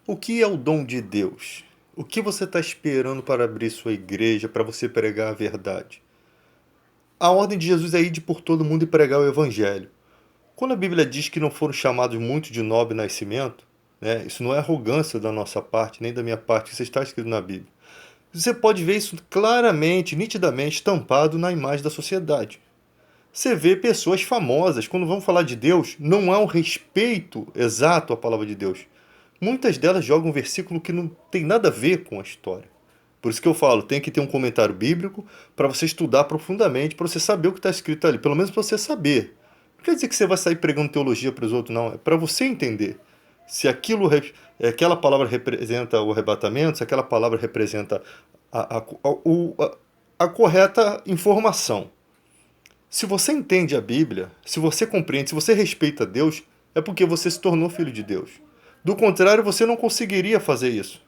O que é o dom de Deus? O que você está esperando para abrir sua igreja, para você pregar a verdade? A ordem de Jesus é ir por todo mundo e pregar o evangelho. Quando a Bíblia diz que não foram chamados muitos de nobre nascimento, né, isso não é arrogância da nossa parte, nem da minha parte, isso está escrito na Bíblia. Você pode ver isso claramente, nitidamente estampado na imagem da sociedade. Você vê pessoas famosas, quando vão falar de Deus, não há um respeito exato à palavra de Deus. Muitas delas jogam um versículo que não tem nada a ver com a história. Por isso que eu falo, tem que ter um comentário bíblico para você estudar profundamente, para você saber o que está escrito ali, pelo menos para você saber. Não quer dizer que você vai sair pregando teologia para os outros, não. É para você entender se aquela palavra representa o arrebatamento, se aquela palavra representa a correta informação. Se você entende a Bíblia, se você compreende, se você respeita Deus, é porque você se tornou filho de Deus. Do contrário, você não conseguiria fazer isso.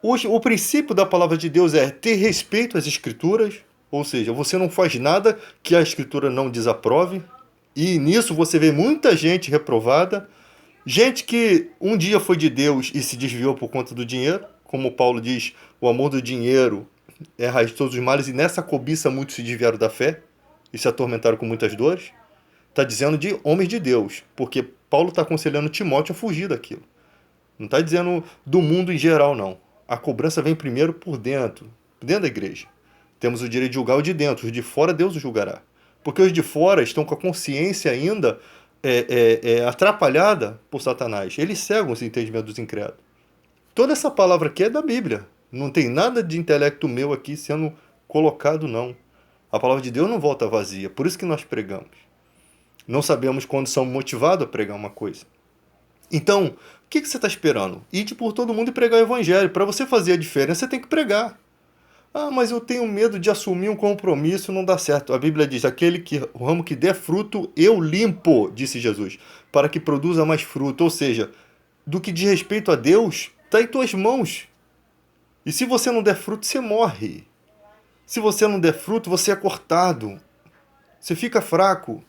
O princípio da palavra de Deus é ter respeito às Escrituras, ou seja, você não faz nada que a Escritura não desaprove, e nisso você vê muita gente reprovada, gente que um dia foi de Deus e se desviou por conta do dinheiro, como Paulo diz, o amor do dinheiro é a raiz de todos os males, e nessa cobiça muitos se desviaram da fé e se atormentaram com muitas dores. Está dizendo de homens de Deus, porque Paulo está aconselhando Timóteo a fugir daquilo. Não está dizendo do mundo em geral, não. A cobrança vem primeiro por dentro da igreja. Temos o direito de julgar o de dentro, os de fora Deus o julgará. Porque os de fora estão com a consciência ainda atrapalhada por Satanás. Eles cegam os entendimentos dos incrédulos. Toda essa palavra aqui é da Bíblia. Não tem nada de intelecto meu aqui sendo colocado, não. A palavra de Deus não volta vazia, por isso que nós pregamos. Não sabemos quando somos motivados a pregar uma coisa. Então, o que você está esperando? Ir por todo mundo e pregar o evangelho. Para você fazer a diferença, você tem que pregar. Ah, mas eu tenho medo de assumir um compromisso, não dá certo. A Bíblia diz, o ramo que der fruto, eu limpo, disse Jesus, para que produza mais fruto. Ou seja, do que diz respeito a Deus, está em tuas mãos. E se você não der fruto, você morre. Se você não der fruto, você é cortado. Você fica fraco.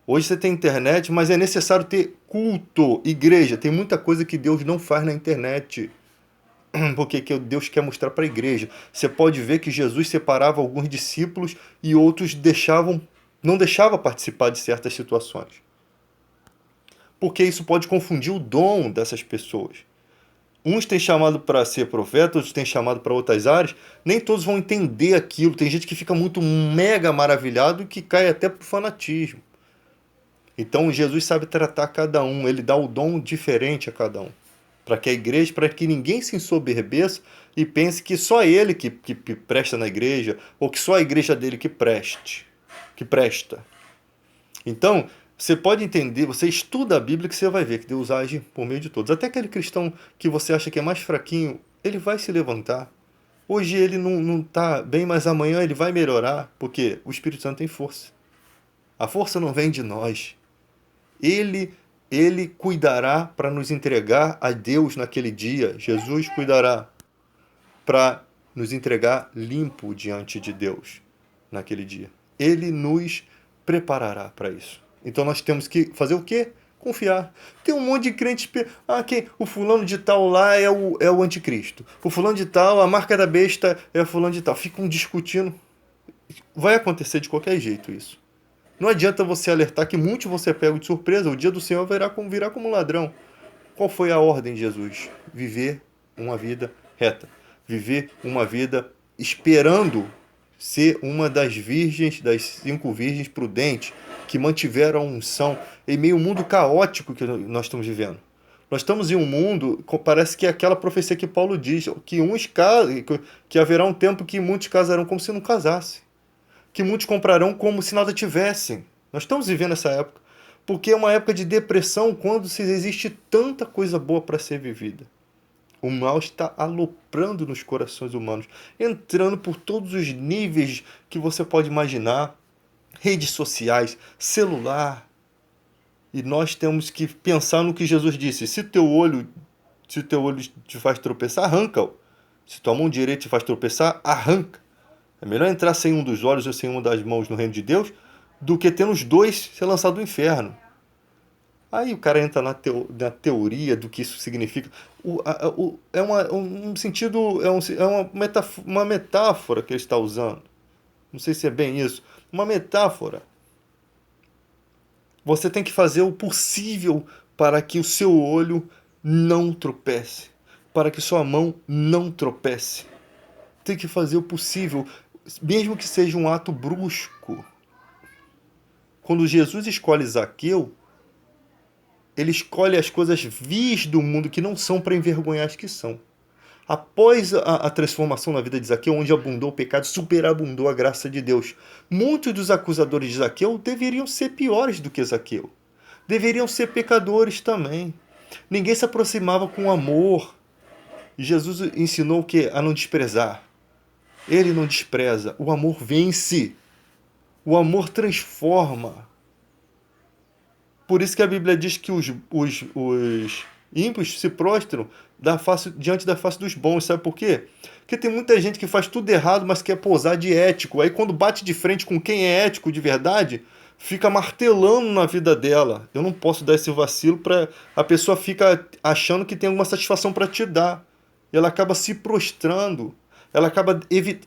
Hoje você tem internet, mas é necessário ter culto, igreja. Tem muita coisa que Deus não faz na internet. Porque que Deus quer mostrar para a igreja. Você pode ver que Jesus separava alguns discípulos e outros não deixava participar de certas situações. Porque isso pode confundir o dom dessas pessoas. Uns têm chamado para ser profeta, outros têm chamado para outras áreas. Nem todos vão entender aquilo. Tem gente que fica muito mega maravilhado e que cai até pro fanatismo. Então Jesus sabe tratar cada um, ele dá o dom diferente a cada um. Para que a igreja, para que ninguém se ensoberbeça e pense que só ele que presta na igreja, ou que só a igreja dele que presta. Então, você pode entender, você estuda a Bíblia que você vai ver que Deus age por meio de todos. Até aquele cristão que você acha que é mais fraquinho, ele vai se levantar. Hoje ele não está bem, mas amanhã ele vai melhorar, porque o Espírito Santo tem força. A força não vem de nós. Ele cuidará para nos entregar a Deus naquele dia. Jesus cuidará para nos entregar limpo diante de Deus naquele dia. Ele nos preparará para isso. Então nós temos que fazer o quê? Confiar. Tem um monte de crentes. O fulano de tal lá é o anticristo. O fulano de tal, a marca da besta é o fulano de tal. Ficam discutindo. Vai acontecer de qualquer jeito isso. Não adianta você alertar que muitos vão ser pegos de surpresa. O dia do Senhor virá como ladrão. Qual foi a ordem de Jesus? Viver uma vida reta. Viver uma vida esperando ser uma das virgens, das 5 virgens prudentes, que mantiveram a unção em meio ao mundo caótico que nós estamos vivendo. Nós estamos em um mundo, parece que é aquela profecia que Paulo diz, que haverá um tempo que muitos casarão como se não casassem. Que muitos comprarão como se nada tivessem. Nós estamos vivendo essa época. Porque é uma época de depressão quando existe tanta coisa boa para ser vivida. O mal está aloprando nos corações humanos, entrando por todos os níveis que você pode imaginar. Redes sociais, celular. E nós temos que pensar no que Jesus disse. Se teu olho te faz tropeçar, arranca-o. Se tua mão direita te faz tropeçar, arranca. É melhor entrar sem um dos olhos ou sem uma das mãos no reino de Deus do que tendo os dois ser lançado no inferno. Aí o cara entra na teoria do que isso significa. É um sentido, é uma metáfora que ele está usando. Não sei se é bem isso. Uma metáfora. Você tem que fazer o possível para que o seu olho não tropece, para que sua mão não tropece. Tem que fazer o possível, mesmo que seja um ato brusco. Quando Jesus escolhe Zaqueu, ele escolhe as coisas vis do mundo que não são para envergonhar as que são. Após a transformação na vida de Zaqueu, onde abundou o pecado, superabundou a graça de Deus. Muitos dos acusadores de Zaqueu deveriam ser piores do que Zaqueu. Deveriam ser pecadores também. Ninguém se aproximava com amor. Jesus ensinou o quê? A não desprezar. Ele não despreza. O amor vence. O amor transforma. Por isso que a Bíblia diz que os ímpios se prostram diante da face dos bons. Sabe por quê? Porque tem muita gente que faz tudo errado, mas quer posar de ético. Aí quando bate de frente com quem é ético de verdade, fica martelando na vida dela. Eu não posso dar esse vacilo para a pessoa fica achando que tem alguma satisfação para te dar. Ela acaba se prostrando.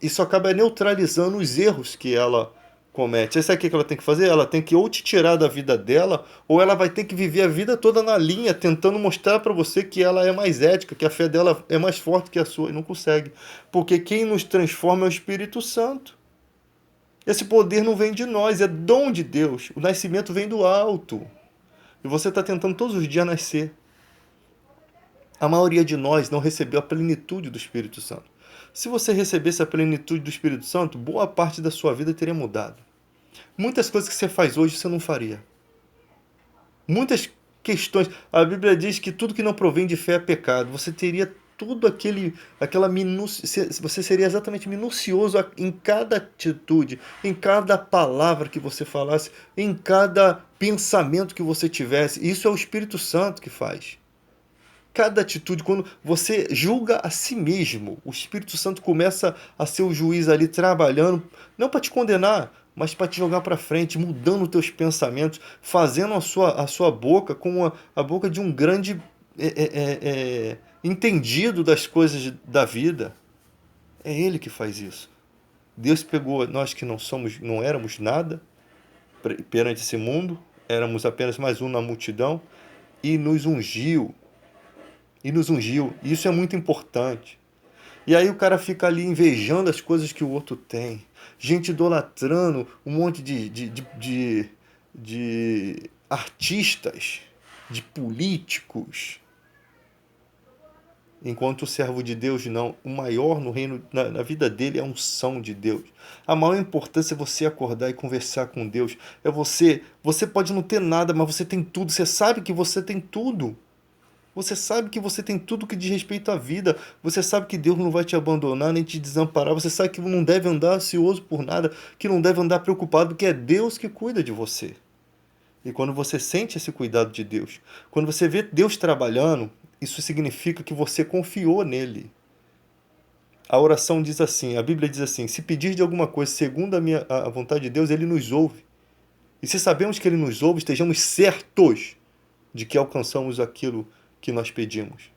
Isso acaba neutralizando os erros que ela comete. Aí sabe o que ela tem que fazer? Ela tem que ou te tirar da vida dela, ou ela vai ter que viver a vida toda na linha, tentando mostrar para você que ela é mais ética, que a fé dela é mais forte que a sua, e não consegue. Porque quem nos transforma é o Espírito Santo. Esse poder não vem de nós, é dom de Deus. O nascimento vem do alto. E você está tentando todos os dias nascer. A maioria de nós não recebeu a plenitude do Espírito Santo. Se você recebesse a plenitude do Espírito Santo, boa parte da sua vida teria mudado. Muitas coisas que você faz hoje você não faria. Muitas questões. A Bíblia diz que tudo que não provém de fé é pecado. Você teria tudo aquela minúcia. Você seria exatamente minucioso em cada atitude, em cada palavra que você falasse, em cada pensamento que você tivesse. Isso é o Espírito Santo que faz. Cada atitude, quando você julga a si mesmo, o Espírito Santo começa a ser o juiz ali trabalhando, não para te condenar, mas para te jogar para frente, mudando os teus pensamentos, fazendo a sua boca como a boca de um grande entendido das coisas da vida. É Ele que faz isso. Deus pegou nós que não éramos nada perante esse mundo, éramos apenas mais um na multidão, e nos ungiu. E isso é muito importante. E aí o cara fica ali invejando as coisas que o outro tem. Gente idolatrando um monte de artistas, de políticos. Enquanto o servo de Deus não. O maior no reino, na vida dele é a unção de Deus. A maior importância é você acordar e conversar com Deus. É você. Você pode não ter nada, mas você tem tudo. Você sabe que você tem tudo. Você sabe que você tem tudo que diz respeito à vida. Você sabe que Deus não vai te abandonar nem te desamparar. Você sabe que não deve andar ansioso por nada, que não deve andar preocupado, porque é Deus que cuida de você. E quando você sente esse cuidado de Deus, quando você vê Deus trabalhando, isso significa que você confiou nele. A oração diz assim, a Bíblia diz assim: se pedir de alguma coisa segundo a vontade de Deus, ele nos ouve. E se sabemos que ele nos ouve, estejamos certos de que alcançamos aquilo que nós pedimos.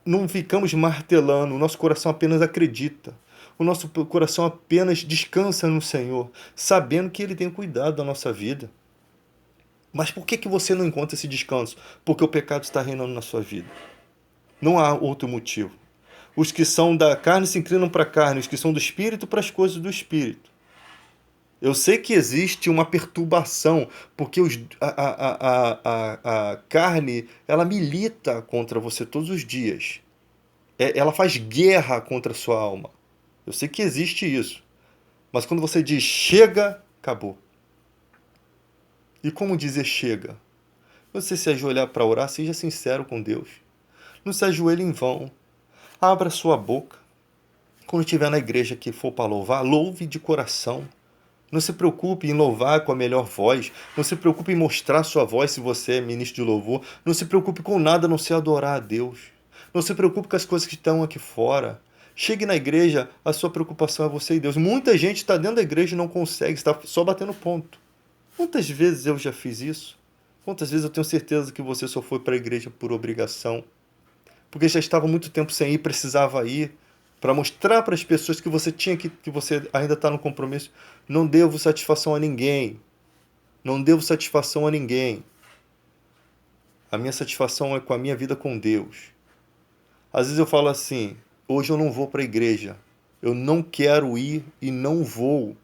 Não ficamos martelando, o nosso coração apenas acredita. O nosso coração apenas descansa no Senhor, sabendo que Ele tem cuidado da nossa vida. Mas por que você não encontra esse descanso? Porque o pecado está reinando na sua vida. Não há outro motivo. Os que são da carne se inclinam para a carne, os que são do Espírito para as coisas do Espírito. Eu sei que existe uma perturbação, porque a carne, ela milita contra você todos os dias. Ela faz guerra contra a sua alma. Eu sei que existe isso. Mas quando você diz chega, acabou. E como dizer chega? Você se ajoelhar para orar, seja sincero com Deus. Não se ajoelhe em vão. Abra sua boca. Quando estiver na igreja que for para louvar, louve de coração. Não se preocupe em louvar com a melhor voz. Não se preocupe em mostrar sua voz se você é ministro de louvor. Não se preocupe com nada a não ser adorar a Deus. Não se preocupe com as coisas que estão aqui fora. Chegue na igreja, a sua preocupação é você e Deus. Muita gente está dentro da igreja e não consegue, está só batendo ponto. Quantas vezes eu já fiz isso? Quantas vezes eu tenho certeza que você só foi para a igreja por obrigação, porque já estava muito tempo sem ir, precisava ir, para mostrar para as pessoas que você tinha que você ainda está no compromisso. Não devo satisfação a ninguém. Não devo satisfação a ninguém. A minha satisfação é com a minha vida com Deus. Às vezes eu falo assim, hoje eu não vou para a igreja. Eu não quero ir e não vou,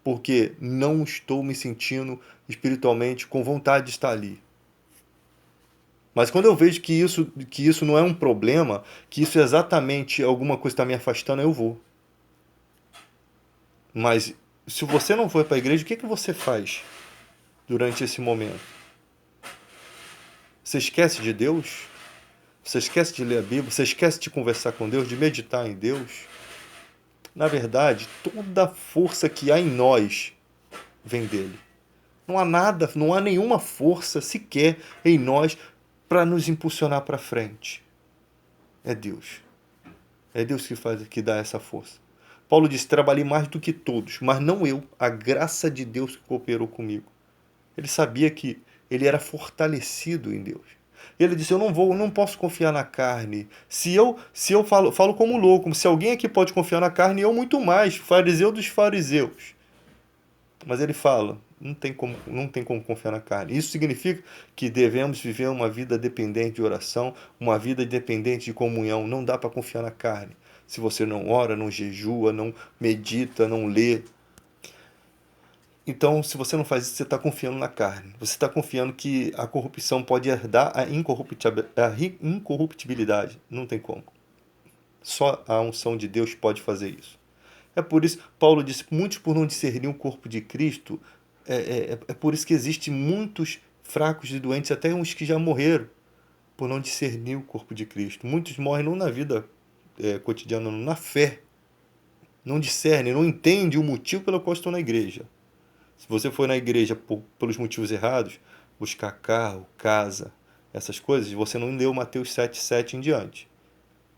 porque não estou me sentindo espiritualmente com vontade de estar ali. Mas quando eu vejo que isso não é um problema, que isso é exatamente alguma coisa que está me afastando, eu vou. Mas se você não for para a igreja, o que você faz durante esse momento? Você esquece de Deus? Você esquece de ler a Bíblia? Você esquece de conversar com Deus, de meditar em Deus? Na verdade, toda a força que há em nós vem dele. Não há nada, não há nenhuma força sequer em nós para nos impulsionar para frente. É Deus. É Deus que dá essa força. Paulo disse, trabalhei mais do que todos, mas não eu, a graça de Deus que cooperou comigo. Ele sabia que ele era fortalecido em Deus. Ele disse, eu não posso confiar na carne. Se eu falo como louco, se alguém aqui pode confiar na carne, eu muito mais, fariseu dos fariseus. Mas ele fala, não tem como confiar na carne. Isso significa que devemos viver uma vida dependente de oração, uma vida dependente de comunhão. Não dá para confiar na carne. Se você não ora, não jejua, não medita, não lê. Então, se você não faz isso, você está confiando na carne. Você está confiando que a corrupção pode herdar a incorruptibilidade. Não tem como. Só a unção de Deus pode fazer isso. É por isso, Paulo disse, muitos por não discernir o corpo de Cristo, é por isso que existem muitos fracos e doentes, até uns que já morreram, por não discernir o corpo de Cristo. Muitos morrem não na vida cotidiana, não, na fé. Não discernem, não entendem o motivo pelo qual estão na igreja. Se você for na igreja pelos motivos errados, buscar carro, casa, essas coisas, você não leu Mateus 7,7 em diante.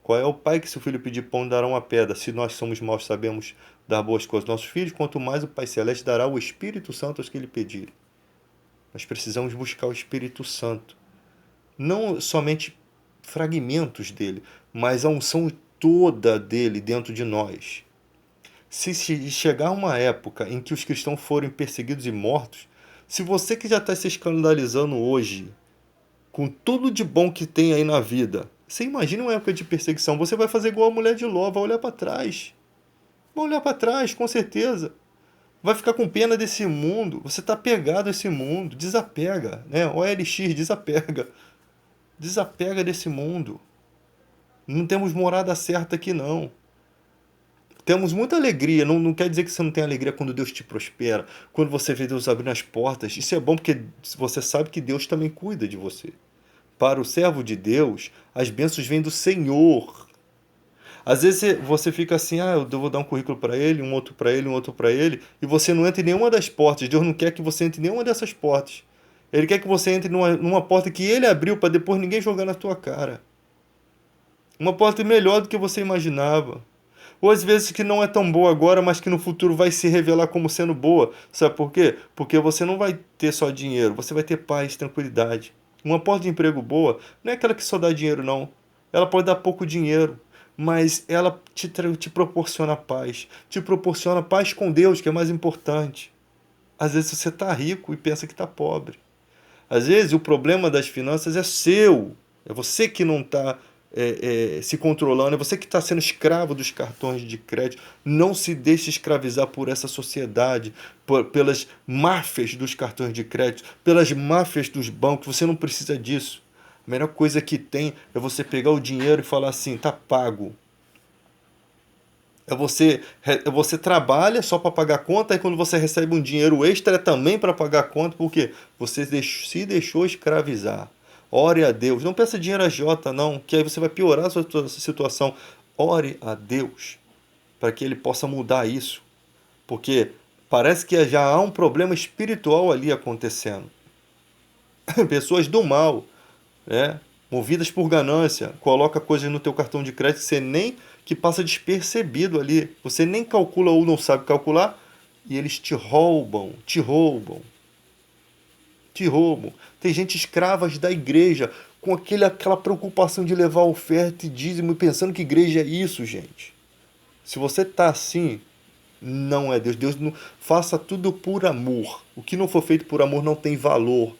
Qual é o pai que, se o filho pedir pão, dará uma pedra? Se nós somos maus, sabemos dar boas coisas aos nossos filhos, quanto mais o Pai Celeste dará o Espírito Santo aos que lhe pedirem. Nós precisamos buscar o Espírito Santo. Não somente fragmentos dele, mas a unção toda dele dentro de nós. Se chegar uma época em que os cristãos forem perseguidos e mortos, se você que já está se escandalizando hoje, com tudo de bom que tem aí na vida, você imagina uma época de perseguição, você vai fazer igual a mulher de Ló, vai olhar para trás. Vai olhar para trás, com certeza. Vai ficar com pena desse mundo. Você está pegado a esse mundo. Desapega, né? OLX, desapega. Desapega desse mundo. Não temos morada certa aqui, não. Temos muita alegria. Não quer dizer que você não tem alegria quando Deus te prospera. Quando você vê Deus abrindo as portas. Isso é bom porque você sabe que Deus também cuida de você. Para o servo de Deus, as bênçãos vêm do Senhor. Às vezes você fica assim, eu vou dar um currículo para ele, um outro para ele, um outro para ele, e você não entra em nenhuma das portas. Deus não quer que você entre em nenhuma dessas portas. Ele quer que você entre numa porta que ele abriu para depois ninguém jogar na tua cara. Uma porta melhor do que você imaginava. Ou às vezes que não é tão boa agora, mas que no futuro vai se revelar como sendo boa. Sabe por quê? Porque você não vai ter só dinheiro, você vai ter paz, tranquilidade. Uma porta de emprego boa não é aquela que só dá dinheiro, não. Ela pode dar pouco dinheiro, mas ela te proporciona paz. Te proporciona paz com Deus, que é mais importante. Às vezes você está rico e pensa que está pobre. Às vezes o problema das finanças é seu. É você que não está se controlando, é você que está sendo escravo dos cartões de crédito. Não se deixe escravizar por essa sociedade, pelas máfias dos cartões de crédito, pelas máfias dos bancos. Você não precisa disso. A melhor coisa que tem é você pegar o dinheiro e falar assim, tá pago. Você trabalha só para pagar a conta, e quando você recebe um dinheiro extra é também para pagar a conta, porque você se deixou escravizar. Ore a Deus. Não peça dinheiro a agiota, não, que aí você vai piorar a sua situação. Ore a Deus para que Ele possa mudar isso. Porque parece que já há um problema espiritual ali acontecendo. Pessoas do mal, né? Movidas por ganância, coloca coisas no teu cartão de crédito que passa despercebido ali. Você nem calcula ou não sabe calcular e eles te roubam, te roubam. de roubo. Tem gente escravas da igreja, com aquela preocupação de levar oferta e dízimo, e pensando que igreja é isso, gente. Se você está assim, não é Deus. Deus não faça tudo por amor. O que não for feito por amor não tem valor.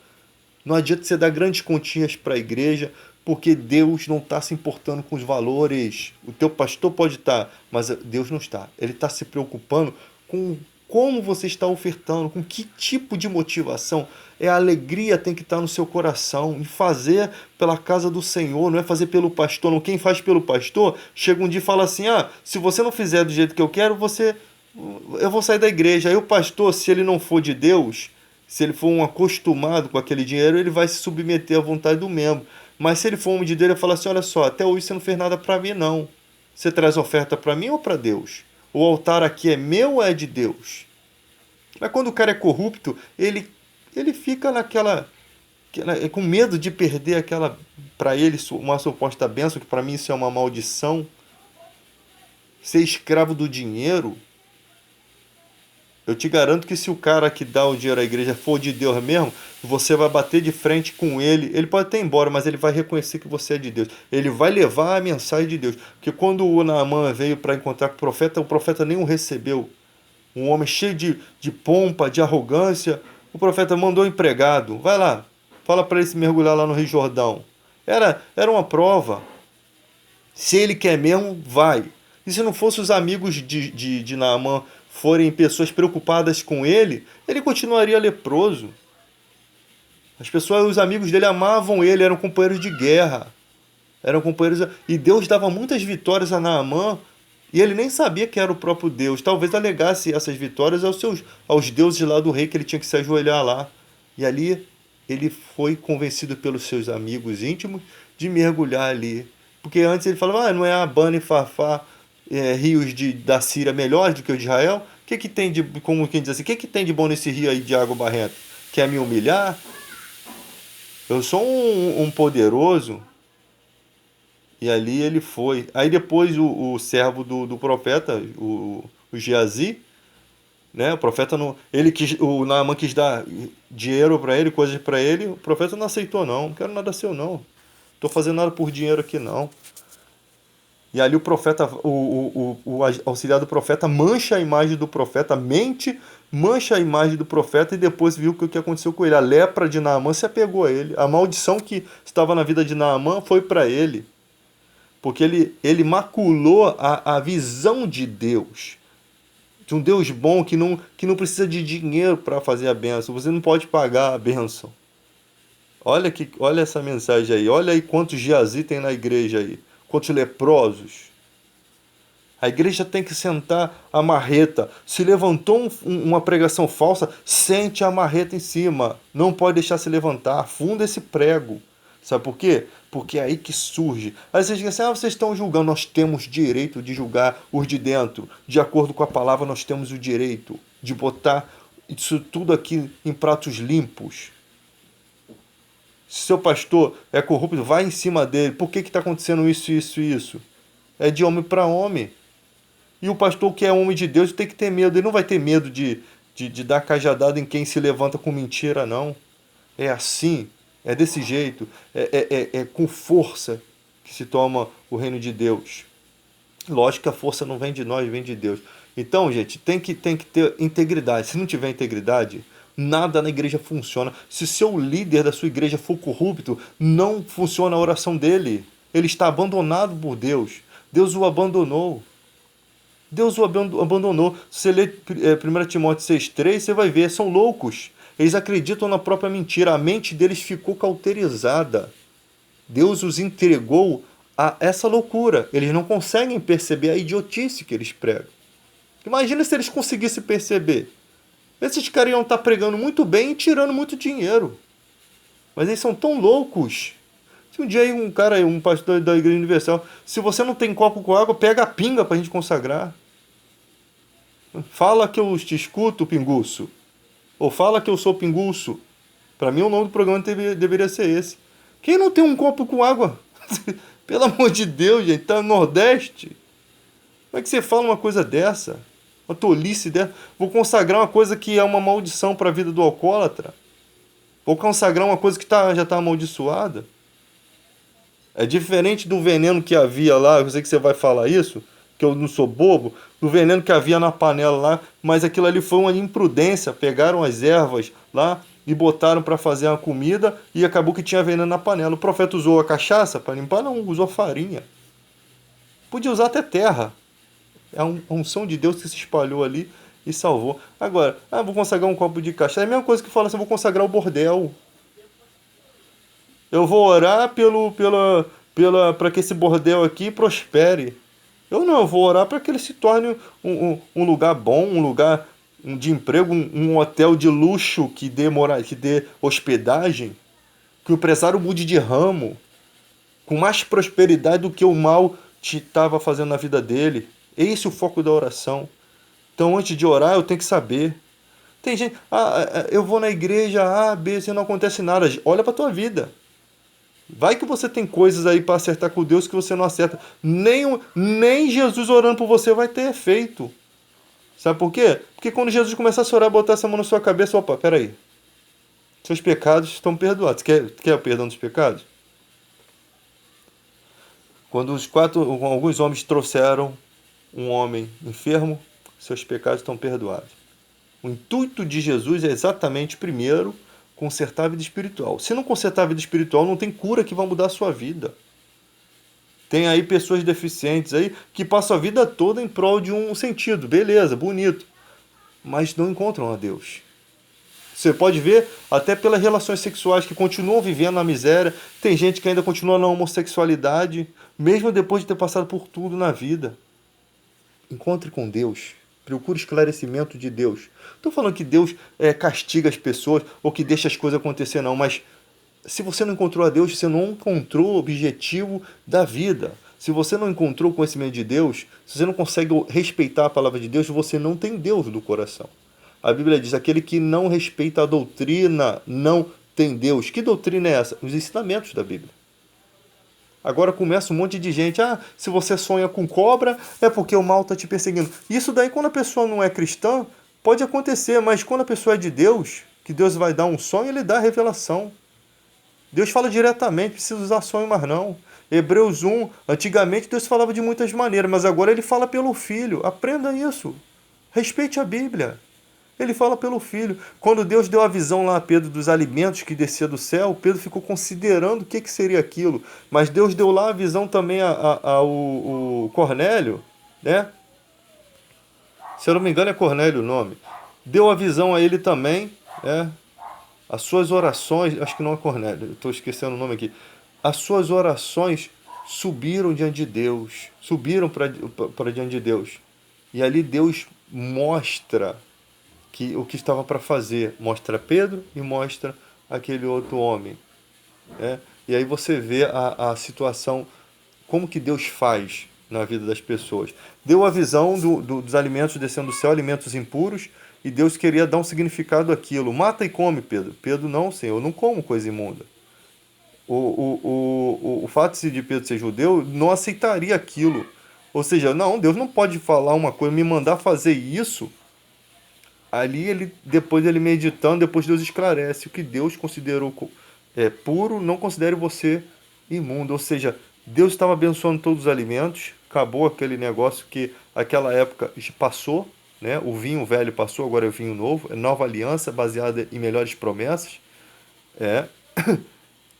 Não adianta você dar grandes quantias para a igreja, porque Deus não está se importando com os valores. O teu pastor pode estar, mas Deus não está. Ele está se preocupando com como você está ofertando, com que tipo de motivação. É a alegria tem que estar no seu coração, e fazer pela casa do Senhor, não é fazer pelo pastor. Não. Quem faz pelo pastor, chega um dia e fala assim, se você não fizer do jeito que eu quero, eu vou sair da igreja. Aí o pastor, se ele não for de Deus, se ele for um acostumado com aquele dinheiro, ele vai se submeter à vontade do membro. Mas se ele for homem de Deus, ele fala assim, olha só, até hoje você não fez nada para mim, não. Você traz oferta para mim ou para Deus? O altar aqui é meu ou é de Deus? Mas quando o cara é corrupto, ele fica com medo de perder aquela, para ele, uma suposta bênção, que para mim isso é uma maldição. Ser escravo do dinheiro. Eu te garanto que se o cara que dá o dinheiro à igreja for de Deus mesmo, você vai bater de frente com ele. Ele pode até ir embora, mas ele vai reconhecer que você é de Deus. Ele vai levar a mensagem de Deus. Porque quando o Naamã veio para encontrar com o profeta nem o recebeu. Um homem cheio de pompa, de arrogância. O profeta mandou um empregado. Vai lá, fala para ele se mergulhar lá no Rio Jordão. Era uma prova. Se ele quer mesmo, vai. E se não fosse os amigos de Naamã forem pessoas preocupadas com ele, ele continuaria leproso. Os amigos dele amavam ele, eram companheiros de guerra. E Deus dava muitas vitórias a Naamã, e ele nem sabia que era o próprio Deus. Talvez alegasse essas vitórias aos deuses lá do rei, que ele tinha que se ajoelhar lá. E ali ele foi convencido pelos seus amigos íntimos de mergulhar ali. Porque antes ele falava, não é Abana e Farfá, rios da Síria melhores do que o de Israel? O que tem de, como quem diz assim, o que tem de bom nesse rio aí de água barrenta? Quer me humilhar? Eu sou um poderoso. E ali ele foi. Aí depois o servo do profeta, o Geazi, né? O profeta não, o Naamã quis dar dinheiro para ele, coisas para ele. O profeta não aceitou, não quero nada seu, não. Estou fazendo nada por dinheiro aqui, não. E ali o profeta, o auxiliar do profeta mancha a imagem do profeta, mancha a imagem do profeta, e depois viu o que aconteceu com ele. A lepra de Naamã se apegou a ele. A maldição que estava na vida de Naamã foi para ele. Porque ele maculou a visão de Deus. De um Deus bom que não precisa de dinheiro para fazer a bênção. Você não pode pagar a bênção. Olha essa mensagem aí. Olha aí quantos Geazi tem na igreja aí. Quantos leprosos. A igreja tem que sentar a marreta. Se levantou uma pregação falsa, sente a marreta em cima. Não pode deixar se levantar. Afunda esse prego. Sabe por quê? Porque é aí que surge. Aí vocês dizem assim, vocês estão julgando. Nós temos direito de julgar os de dentro. De acordo com a palavra, nós temos o direito de botar isso tudo aqui em pratos limpos. Se seu pastor é corrupto, vai em cima dele. Por que está acontecendo isso, isso e isso? É de homem para homem. E o pastor que é homem de Deus tem que ter medo. Ele não vai ter medo de dar cajadada em quem se levanta com mentira, não. É assim, é desse jeito. É com força que se toma o reino de Deus. Lógico que a força não vem de nós, vem de Deus. Então, gente, tem que ter integridade. Se não tiver integridade, nada na igreja funciona. Se seu líder da sua igreja for corrupto, não funciona a oração dele. Ele está abandonado por Deus. Deus o abandonou. Deus o abandonou. Se você ler 1 Timóteo 6,3, você vai ver, são loucos. Eles acreditam na própria mentira. A mente deles ficou cauterizada. Deus os entregou a essa loucura. Eles não conseguem perceber a idiotice que eles pregam. Imagina se eles conseguissem perceber. Esses caras iam estar pregando muito bem e tirando muito dinheiro. Mas eles são tão loucos. Se um dia aí um pastor da Igreja Universal, se você não tem copo com água, pega a pinga para a gente consagrar. Fala que eu te escuto, pinguço. Ou fala que eu sou pinguço. Para mim o nome do programa deveria ser esse. Quem não tem um copo com água? Pelo amor de Deus, gente, tá no Nordeste. Como é que você fala uma coisa dessa? Uma tolice dessa? Vou consagrar uma coisa que é uma maldição para a vida do alcoólatra. Vou consagrar uma coisa que já está amaldiçoada. É diferente do veneno que havia lá, eu sei que você vai falar isso, que eu não sou bobo, do veneno que havia na panela lá, mas aquilo ali foi uma imprudência, pegaram as ervas lá e botaram para fazer uma comida e acabou que tinha veneno na panela. O profeta usou a cachaça para limpar? Não, usou farinha. Podia usar até terra. É a unção de Deus que se espalhou ali e salvou. Agora, vou consagrar um copo de cachaça. É a mesma coisa que fala assim, vou consagrar o bordel. Eu vou orar para que esse bordel aqui prospere. Eu vou orar para que ele se torne um lugar bom, um lugar de emprego, um hotel de luxo que dê hospedagem, que o empresário mude de ramo, com mais prosperidade do que o mal estava fazendo na vida dele. Esse é o foco da oração. Então, antes de orar, eu tenho que saber. Tem gente, eu vou na igreja A, B, C, não acontece nada. Olha para a tua vida. Vai que você tem coisas aí para acertar com Deus que você não acerta. Nem Jesus orando por você vai ter efeito. Sabe por quê? Porque quando Jesus começasse a orar, botar essa mão na sua cabeça, opa, peraí. Seus pecados estão perdoados. Quer o perdão dos pecados? Quando alguns homens trouxeram um homem enfermo, seus pecados estão perdoados. O intuito de Jesus é exatamente, primeiro, consertar a vida espiritual. Se não consertar a vida espiritual, não tem cura que vai mudar a sua vida. Tem aí pessoas deficientes aí que passam a vida toda em prol de um sentido. Beleza, bonito. Mas não encontram a Deus. Você pode ver até pelas relações sexuais que continuam vivendo na miséria. Tem gente que ainda continua na homossexualidade, mesmo depois de ter passado por tudo na vida. Encontre com Deus. Procure esclarecimento de Deus. Não estou falando que Deus castiga as pessoas ou que deixa as coisas acontecer, não. Mas se você não encontrou a Deus, você não encontrou o objetivo da vida. Se você não encontrou o conhecimento de Deus, se você não consegue respeitar a palavra de Deus, você não tem Deus no coração. A Bíblia diz, aquele que não respeita a doutrina não tem Deus. Que doutrina é essa? Os ensinamentos da Bíblia. Agora começa um monte de gente, se você sonha com cobra, é porque o mal está te perseguindo. Isso daí, quando a pessoa não é cristã, pode acontecer, mas quando a pessoa é de Deus, que Deus vai dar um sonho, ele dá a revelação. Deus fala diretamente, precisa usar sonho, mas não. Hebreus 1, antigamente Deus falava de muitas maneiras, mas agora ele fala pelo Filho. Aprenda isso. Respeite a Bíblia. Ele fala pelo Filho. Quando Deus deu a visão lá a Pedro dos alimentos que descia do céu, Pedro ficou considerando o que seria aquilo. Mas Deus deu lá a visão também ao Cornélio, né? Se eu não me engano é Cornélio o nome. Deu a visão a ele também, né? As suas orações, acho que não é Cornélio, estou esquecendo o nome aqui. As suas orações subiram diante de Deus, subiram para diante de Deus. E ali Deus mostra o que estava para fazer. Mostra Pedro e mostra aquele outro homem. Né? E aí você vê a situação, como que Deus faz na vida das pessoas. Deu a visão dos alimentos descendo do céu, alimentos impuros, e Deus queria dar um significado àquilo. Mata e come, Pedro. Pedro, não, Senhor, eu não como coisa imunda. O fato de Pedro ser judeu não aceitaria aquilo. Ou seja, não, Deus não pode falar uma coisa, me mandar fazer isso. Ali, depois ele meditando, depois Deus esclarece o que Deus considerou puro, não considere você imundo. Ou seja, Deus estava abençoando todos os alimentos, acabou aquele negócio que aquela época passou, né? O vinho velho passou, agora é o vinho novo, é nova aliança baseada em melhores promessas.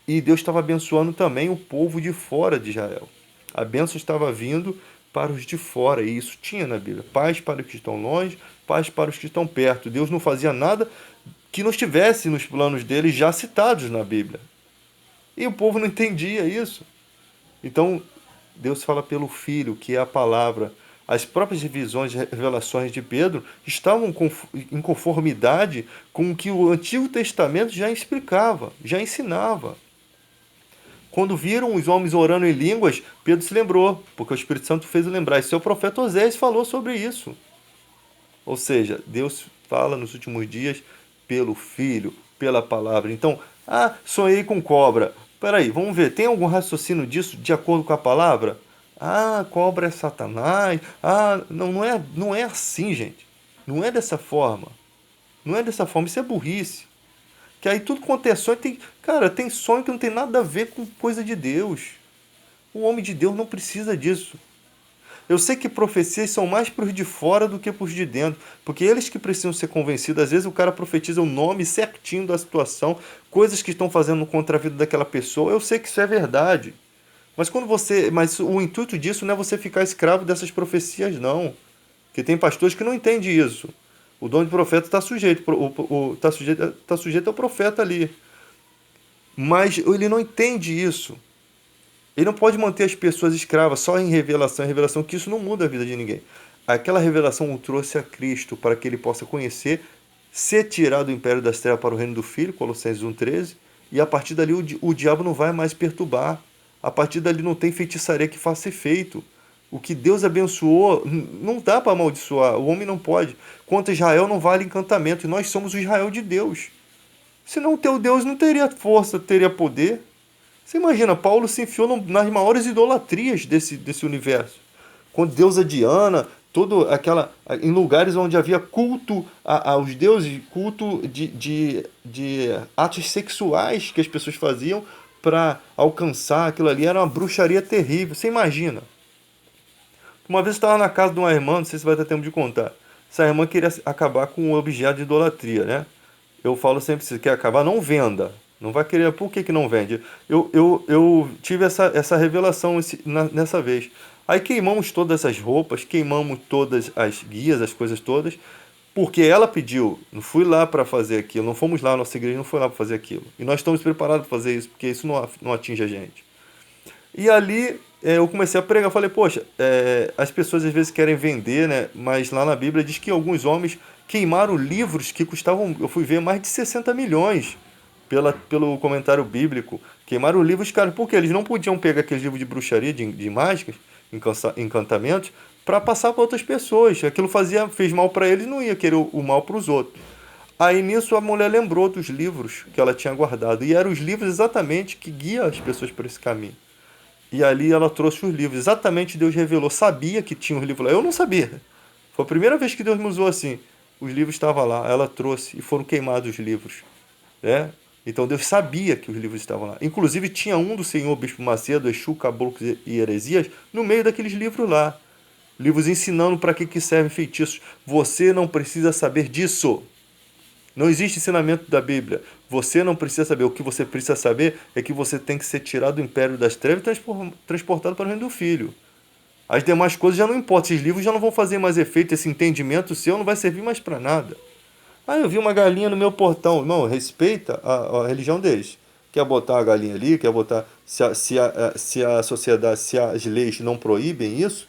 E Deus estava abençoando também o povo de fora de Israel. A bênção estava vindo para os de fora, e isso tinha na Bíblia. Paz para os que estão longe, paz para os que estão perto. Deus não fazia nada que não estivesse nos planos dele já citados na Bíblia. E o povo não entendia isso. Então, Deus fala pelo Filho, que é a palavra. As próprias visões e revelações de Pedro estavam em conformidade com o que o Antigo Testamento já explicava, já ensinava. Quando viram os homens orando em línguas, Pedro se lembrou, porque o Espírito Santo fez lembrar. E seu profeta Osés falou sobre isso. Ou seja, Deus fala nos últimos dias pelo Filho, pela palavra. Então, sonhei com cobra. Peraí, vamos ver, tem algum raciocínio disso de acordo com a palavra? Cobra é Satanás. Não é assim, gente. Não é dessa forma. Não é dessa forma, isso é burrice. Que aí tudo quanto é sonho tem. Cara, tem sonho que não tem nada a ver com coisa de Deus. O homem de Deus não precisa disso. Eu sei que profecias são mais para os de fora do que para os de dentro, porque eles que precisam ser convencidos. Às vezes o cara profetiza o nome certinho da situação, coisas que estão fazendo contra a vida daquela pessoa. Eu sei que isso é verdade. Mas o intuito disso não é você ficar escravo dessas profecias, não. Porque tem pastores que não entendem isso. O dom de profeta está sujeito, tá sujeito ao profeta ali. Mas ele não entende isso. Ele não pode manter as pessoas escravas só em revelação, que isso não muda a vida de ninguém. Aquela revelação o trouxe a Cristo para que ele possa conhecer, ser tirado do império das trevas para o reino do Filho, Colossenses 1,13, e a partir dali o diabo não vai mais perturbar. A partir dali não tem feitiçaria que faça efeito. O que Deus abençoou, não dá para amaldiçoar. O homem não pode. Contra Israel não vale encantamento, e nós somos o Israel de Deus. Senão o teu Deus não teria força, teria poder. Você imagina, Paulo se enfiou nas maiores idolatrias desse universo. Com deusa Diana, em lugares onde havia culto aos deuses, culto de atos sexuais que as pessoas faziam para alcançar aquilo ali. Era uma bruxaria terrível. Você imagina. Uma vez eu estava na casa de uma irmã, não sei se vai ter tempo de contar. Essa irmã queria acabar com o objeto de idolatria, né? Eu falo sempre, se quer acabar, não venda. Não vai querer, por que não vende? Eu tive essa revelação nessa vez. Aí queimamos todas as roupas, queimamos todas as guias, as coisas todas, porque ela pediu. Não fui lá para fazer aquilo, não fomos lá, nossa igreja não foi lá para fazer aquilo. E nós estamos preparados para fazer isso, porque isso não atinge a gente. E ali eu comecei a pregar, falei, poxa, as pessoas às vezes querem vender, né? Mas lá na Bíblia diz que alguns homens queimaram livros que custavam, eu fui ver, mais de 60 milhões pelo comentário bíblico. Queimaram livros, cara, porque eles não podiam pegar aqueles livros de bruxaria, de mágicas, encantamentos, para passar para outras pessoas. Aquilo fez mal para eles, não ia querer o mal para os outros. Aí nisso a mulher lembrou dos livros que ela tinha guardado. E eram os livros exatamente que guiam as pessoas por esse caminho. E ali ela trouxe os livros. Exatamente Deus revelou. Sabia que tinha os livros lá. Eu não sabia. Foi a primeira vez que Deus me usou assim. Os livros estavam lá. Ela trouxe e foram queimados os livros. Né? Então Deus sabia que os livros estavam lá. Inclusive tinha um do Senhor Bispo Macedo, Exu, Caboclos e Heresias, no meio daqueles livros lá. Livros ensinando para que servem feitiços. Você não precisa saber disso. Não existe ensinamento da Bíblia. Você não precisa saber. O que você precisa saber é que você tem que ser tirado do império das trevas e transportado para o reino do Filho. As demais coisas já não importam. Esses livros já não vão fazer mais efeito. Esse entendimento seu não vai servir mais para nada. Ah, eu vi uma galinha no meu portão. Irmão, respeita a religião deles. Quer botar a galinha ali, quer botar... Se a sociedade, se as leis não proíbem isso,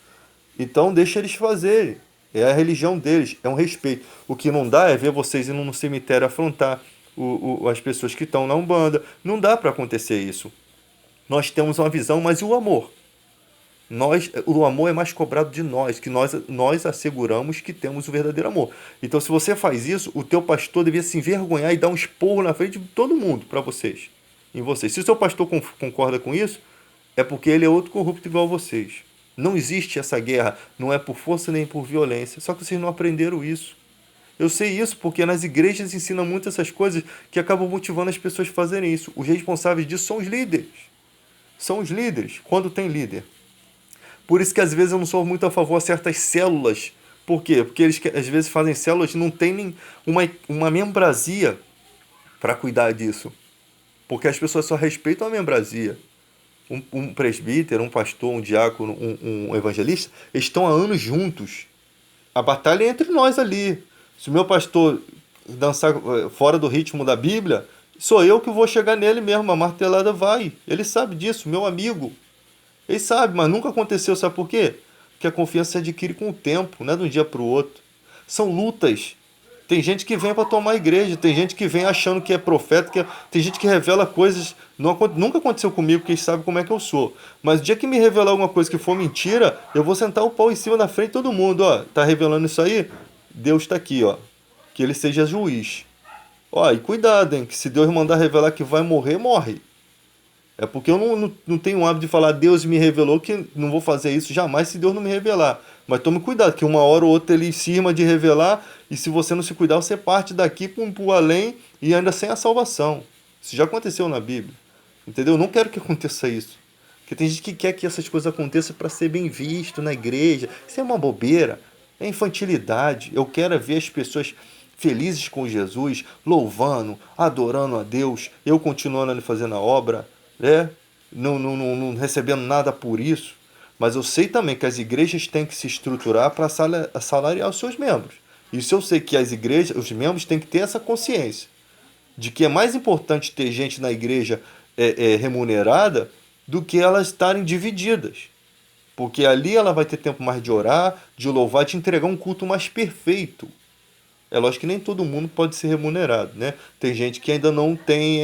então deixa eles fazerem. É a religião deles, é um respeito. O que não dá é ver vocês indo no cemitério afrontar as pessoas que estão na Umbanda. Não dá para acontecer isso. Nós temos uma visão, mas e o amor? O amor é mais cobrado de nós, que nós asseguramos que temos o verdadeiro amor. Então, se você faz isso, o teu pastor devia se envergonhar e dar um esporro na frente de todo mundo para vocês. Em vocês. Se o seu pastor concorda com isso, é porque ele é outro corrupto igual a vocês. Não existe essa guerra, não é por força nem por violência. Só que vocês não aprenderam isso. Eu sei isso porque nas igrejas ensinam muito essas coisas que acabam motivando as pessoas a fazerem isso. Os responsáveis disso são os líderes. São os líderes, quando tem líder. Por isso que às vezes eu não sou muito a favor de certas células. Por quê? Porque eles às vezes fazem células e não tem nem uma membrazia para cuidar disso. Porque as pessoas só respeitam a membrazia. Um presbítero, um pastor, um diácono, um evangelista, eles estão há anos juntos. A batalha é entre nós ali. Se o meu pastor dançar fora do ritmo da Bíblia, sou eu que vou chegar nele mesmo, a martelada vai. Ele sabe disso, meu amigo. Ele sabe, mas nunca aconteceu, sabe por quê? Porque a confiança se adquire com o tempo, não é de um dia para o outro. São lutas. Tem gente que vem para tomar a igreja, tem gente que vem achando que é profeta, tem gente que revela coisas. Nunca aconteceu comigo, porque eles sabem como é que eu sou. Mas o dia que me revelar alguma coisa que for mentira, eu vou sentar o pau em cima da frente de todo mundo. Ó, tá revelando isso aí? Deus está aqui, ó. Que ele seja juiz. Ó, e cuidado, hein, que se Deus mandar revelar que vai morrer, morre. É porque eu não tenho o hábito de falar, Deus me revelou que não vou fazer isso jamais se Deus não me revelar. Mas tome cuidado, que uma hora ou outra ele cisma de revelar, e se você não se cuidar, você parte daqui para um além e ainda sem a salvação. Isso já aconteceu na Bíblia. Entendeu? Eu não quero que aconteça isso. Porque tem gente que quer que essas coisas aconteçam para ser bem visto na igreja. Isso é uma bobeira. É infantilidade. Eu quero é ver as pessoas felizes com Jesus, louvando, adorando a Deus, eu continuando ali fazendo a obra, né? Não recebendo nada por isso. Mas eu sei também que as igrejas têm que se estruturar para assalariar os seus membros. Isso eu sei que as igrejas, os membros têm que ter essa consciência de que é mais importante ter gente na igreja remunerada do que elas estarem divididas. Porque ali ela vai ter tempo mais de orar, de louvar, de entregar um culto mais perfeito. É lógico que nem todo mundo pode ser remunerado, né? Tem gente que ainda não tem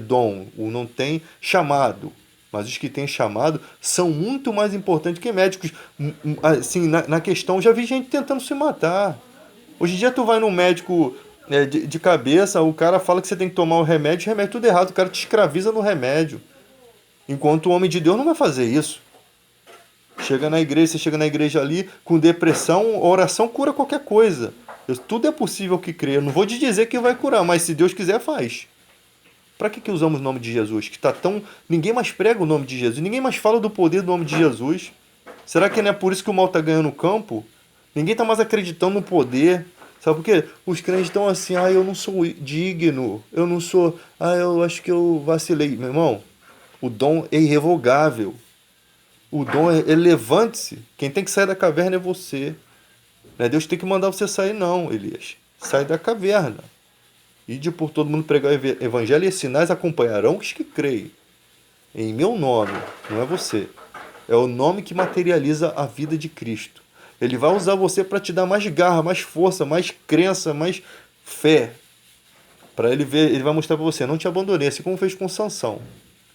dom, ou não tem chamado. Mas os que têm chamado são muito mais importantes que médicos. Assim, na questão, já vi gente tentando se matar. Hoje em dia tu vai num médico de cabeça, o cara fala que você tem que tomar o remédio é tudo errado, o cara te escraviza no remédio. Enquanto o homem de Deus não vai fazer isso. Você chega na igreja ali com depressão, a oração cura qualquer coisa. Tudo é possível que crer. Eu não vou te dizer que vai curar, mas se Deus quiser, faz. Para que usamos o nome de Jesus? Que tá tão. Ninguém mais prega o nome de Jesus, ninguém mais fala do poder do nome de Jesus. Será que não é por isso que o mal está ganhando o campo? Ninguém está mais acreditando no poder. Sabe por quê? Os crentes estão assim, eu não sou digno, eu não sou, eu acho que eu vacilei. Meu irmão, o dom é irrevogável. O dom levante-se. Quem tem que sair da caverna é você. Não é Deus tem que mandar você sair, não, Elias. Sai da caverna. Ide por todo mundo pregar o evangelho e sinais acompanharão os que creem. Em meu nome, não é você. É o nome que materializa a vida de Cristo. Ele vai usar você para te dar mais garra, mais força, mais crença, mais fé. Para ele ver, ele vai mostrar para você, não te abandonei, assim como fez com Sansão.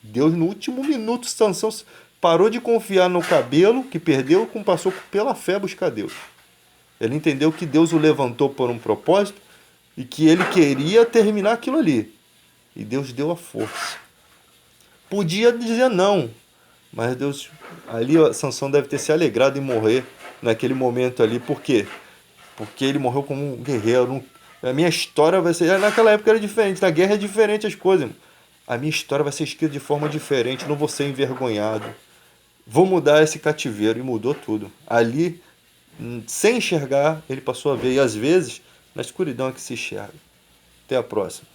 Deus, no último minuto, Sansão parou de confiar no cabelo que perdeu, passou pela fé buscar Deus. Ele entendeu que Deus o levantou por um propósito e que ele queria terminar aquilo ali. E Deus deu a força. Podia dizer não, mas Deus, ali Sansão deve ter se alegrado em morrer naquele momento ali. Por quê? Porque ele morreu como um guerreiro. A minha história vai ser... Naquela época era diferente, na guerra é diferente as coisas. A minha história vai ser escrita de forma diferente, não vou ser envergonhado. Vou mudar esse cativeiro. E mudou tudo. Ali, sem enxergar, ele passou a ver. E às vezes, na escuridão é que se enxerga. Até a próxima.